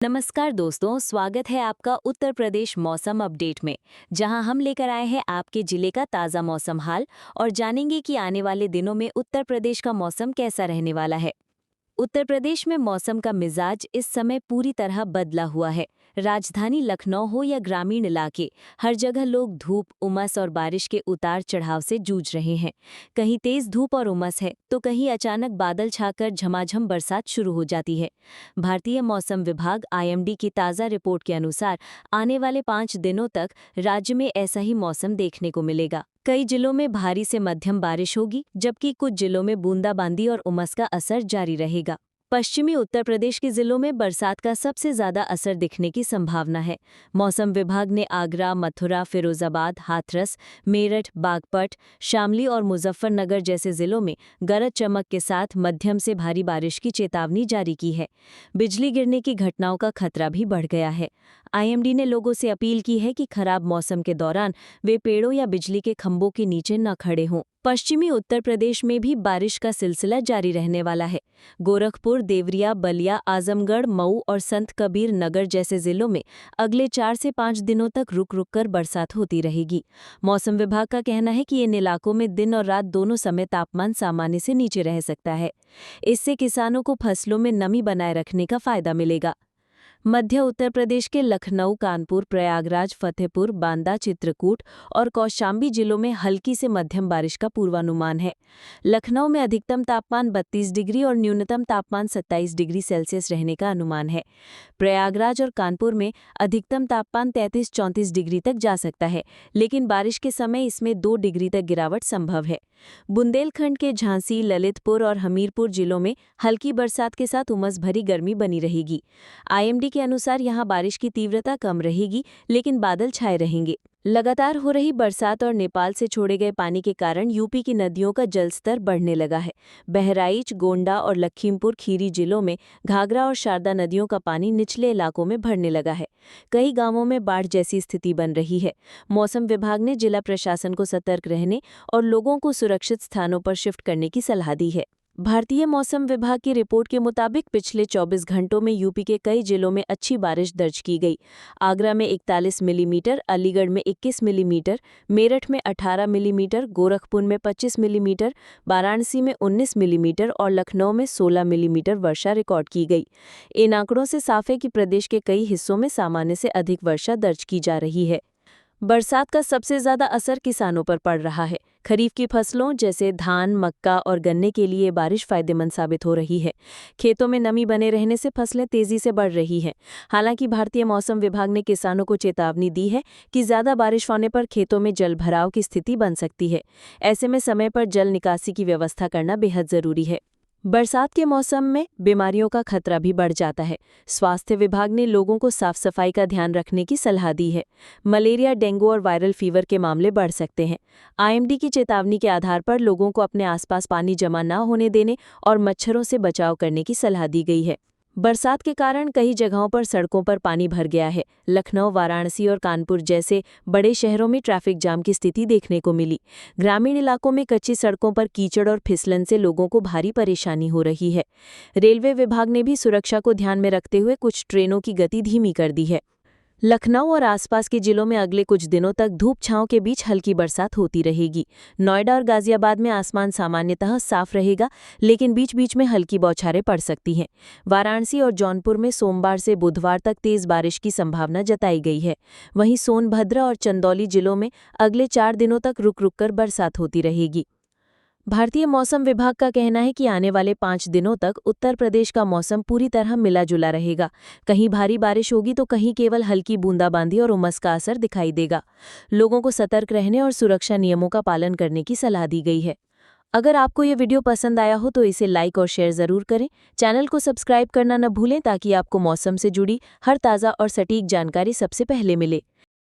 नमस्कार दोस्तों, स्वागत है आपका उत्तर प्रदेश मौसम अपडेट में, जहां हम लेकर आए हैं आपके जिले का ताज़ा मौसम हाल और जानेंगे कि आने वाले दिनों में उत्तर प्रदेश का मौसम कैसा रहने वाला है। उत्तर प्रदेश में मौसम का मिजाज इस समय पूरी तरह बदला हुआ है। राजधानी लखनऊ हो या ग्रामीण इलाके, हर जगह लोग धूप, उमस और बारिश के उतार चढ़ाव से जूझ रहे हैं। कहीं तेज धूप और उमस है, तो कहीं अचानक बादल छाकर झमाझम बरसात शुरू हो जाती है। भारतीय मौसम विभाग (IMD) की ताज़ा रिपोर्ट के अनुसार आने वाले 5 दिनों तक राज्य में ऐसा ही मौसम देखने को मिलेगा। कई जिलों में भारी से मध्यम बारिश होगी, जबकि कुछ जिलों में बूंदाबांदी और उमस का असर जारी रहेगा। पश्चिमी उत्तर प्रदेश के जिलों में बरसात का सबसे ज्यादा असर दिखने की संभावना है। मौसम विभाग ने आगरा, मथुरा, फिरोजाबाद, हाथरस, मेरठ, बागपत, शामली और मुजफ्फरनगर जैसे जिलों में गरज चमक के साथ मध्यम से भारी बारिश की चेतावनी जारी की है। बिजली गिरने की घटनाओं का खतरा भी बढ़ गया है। IMD ने लोगों से अपील की है कि खराब मौसम के दौरान वे पेड़ों या बिजली के खंभों के नीचे न खड़े हों। पश्चिमी उत्तर प्रदेश में भी बारिश का सिलसिला जारी रहने वाला है। गोरखपुर, देवरिया, बलिया, आजमगढ़, मऊ और संत कबीर नगर जैसे जिलों में अगले 4 से 5 दिनों तक रुक रुक कर बरसात होती रहेगी। मौसम विभाग का कहना है कि इन इलाकों में दिन और रात दोनों समय तापमान सामान्य से नीचे रह सकता है। इससे किसानों को फसलों में नमी बनाए रखने का फायदा मिलेगा। मध्य उत्तर प्रदेश के लखनऊ, कानपुर, प्रयागराज, फतेहपुर, बांदा, चित्रकूट और कौशाम्बी जिलों में हल्की से मध्यम बारिश का पूर्वानुमान है। लखनऊ में अधिकतम तापमान 32 डिग्री और न्यूनतम तापमान 27 डिग्री सेल्सियस रहने का अनुमान है। प्रयागराज और कानपुर में अधिकतम तापमान 33-34 डिग्री तक जा सकता है, लेकिन बारिश के समय इसमें 2 डिग्री तक गिरावट संभव है। बुंदेलखंड के झांसी, ललितपुर और हमीरपुर जिलों में हल्की बरसात के साथ उमस भरी गर्मी बनी रहेगी। IMD के अनुसार यहां बारिश की तीव्रता कम रहेगी, लेकिन बादल छाए रहेंगे। लगातार हो रही बरसात और नेपाल से छोड़े गए पानी के कारण यूपी की नदियों का जलस्तर बढ़ने लगा है। बहराइच, गोंडा और लखीमपुर खीरी जिलों में घाघरा और शारदा नदियों का पानी निचले इलाकों में भरने लगा है। कई गांवों में बाढ़ जैसी स्थिति बन रही है। मौसम विभाग ने जिला प्रशासन को सतर्क रहने और लोगों को सुरक्षित स्थानों पर शिफ्ट करने की सलाह दी है। भारतीय मौसम विभाग की रिपोर्ट के मुताबिक पिछले 24 घंटों में यूपी के कई जिलों में अच्छी बारिश दर्ज की गई। आगरा में 41 मिलीमीटर, अलीगढ़ में 21 मिलीमीटर, मेरठ में 18 मिलीमीटर, गोरखपुर में 25 मिलीमीटर, वाराणसी में 19 मिलीमीटर और लखनऊ में 16 मिलीमीटर वर्षा रिकॉर्ड की गई। इन आंकड़ों से साफ है कि प्रदेश के कई हिस्सों में सामान्य से अधिक वर्षा दर्ज की जा रही है। बरसात का सबसे ज्यादा असर किसानों पर पड़ रहा है। खरीफ की फसलों जैसे धान, मक्का और गन्ने के लिए बारिश फायदेमंद साबित हो रही है। खेतों में नमी बने रहने से फसलें तेजी से बढ़ रही हैं। हालांकि भारतीय मौसम विभाग ने किसानों को चेतावनी दी है कि ज्यादा बारिश होने पर खेतों में जलभराव की स्थिति बन सकती है। ऐसे में समय पर जल निकासी की व्यवस्था करना बेहद जरूरी है। बरसात के मौसम में बीमारियों का खतरा भी बढ़ जाता है। स्वास्थ्य विभाग ने लोगों को साफ सफाई का ध्यान रखने की सलाह दी है। मलेरिया, डेंगू और वायरल फीवर के मामले बढ़ सकते हैं। IMD की चेतावनी के आधार पर लोगों को अपने आसपास पानी जमा न होने देने और मच्छरों से बचाव करने की सलाह दी गई है। बरसात के कारण कई जगहों पर सड़कों पर पानी भर गया है। लखनऊ, वाराणसी और कानपुर जैसे बड़े शहरों में ट्रैफिक जाम की स्थिति देखने को मिली। ग्रामीण इलाकों में कच्ची सड़कों पर कीचड़ और फिसलन से लोगों को भारी परेशानी हो रही है। रेलवे विभाग ने भी सुरक्षा को ध्यान में रखते हुए कुछ ट्रेनों की गति धीमी कर दी है। लखनऊ और आसपास के जिलों में अगले कुछ दिनों तक धूप छांव के बीच हल्की बरसात होती रहेगी। नोएडा और गाजियाबाद में आसमान सामान्यतः साफ रहेगा, लेकिन बीच बीच में हल्की बौछारें पड़ सकती हैं। वाराणसी और जौनपुर में सोमवार से बुधवार तक तेज बारिश की संभावना जताई गई है। वहीं सोनभद्र और चंदौली जिलों में अगले 4 दिनों तक रुक रुक कर बरसात होती रहेगी। भारतीय मौसम विभाग का कहना है कि आने वाले 5 दिनों तक उत्तर प्रदेश का मौसम पूरी तरह मिला जुला रहेगा। कहीं भारी बारिश होगी तो कहीं केवल हल्की बूंदाबांदी और उमस का असर दिखाई देगा। लोगों को सतर्क रहने और सुरक्षा नियमों का पालन करने की सलाह दी गई है। अगर आपको ये वीडियो पसंद आया हो तो इसे लाइक और शेयर ज़रूर करें। चैनल को सब्सक्राइब करना न भूलें ताकि आपको मौसम से जुड़ी हर ताज़ा और सटीक जानकारी सबसे पहले मिले।